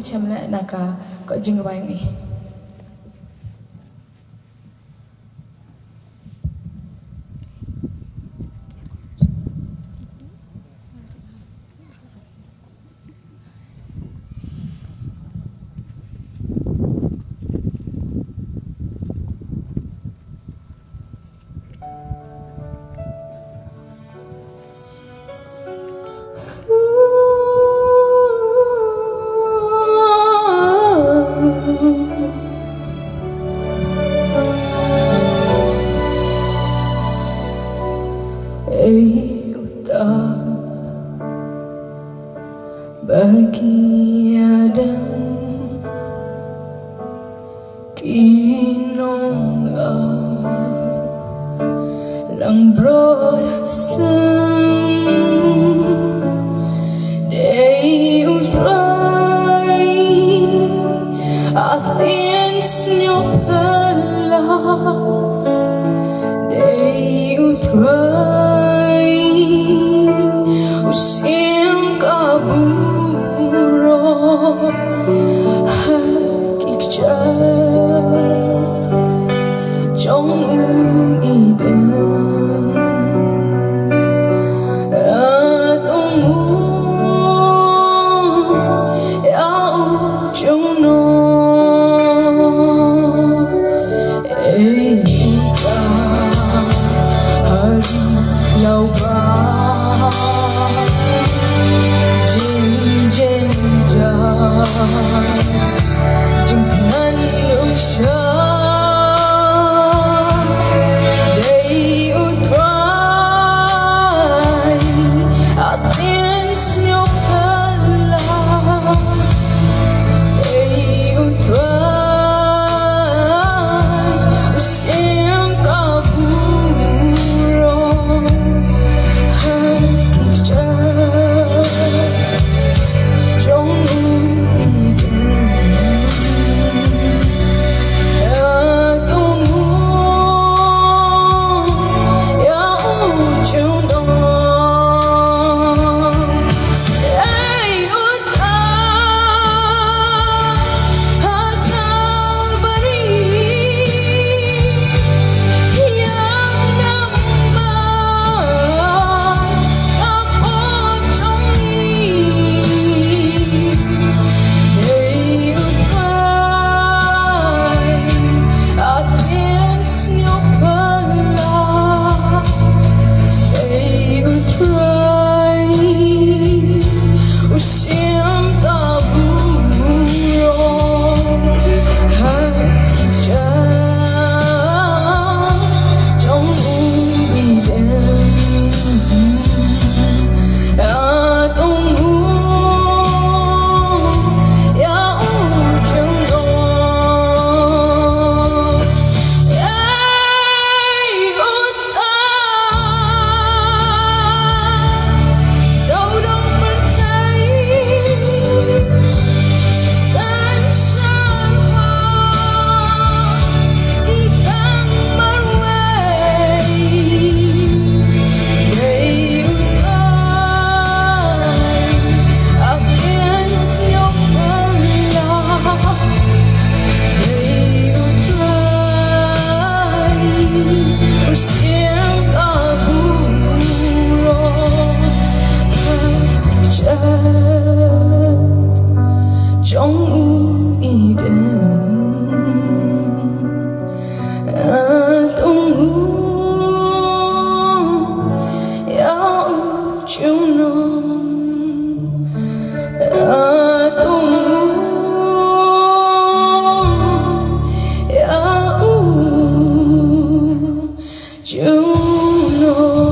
picham la naka ko jingwai ni. Bagi ada kinonga lang brorasem day utrai athens nyopala day utrai usim kabur trong ý đêm tôi muốn áo trong nó ta hari lâu ba jin jin ja jingnan usha trong ý đêm tung áo trong non tung áo trong non.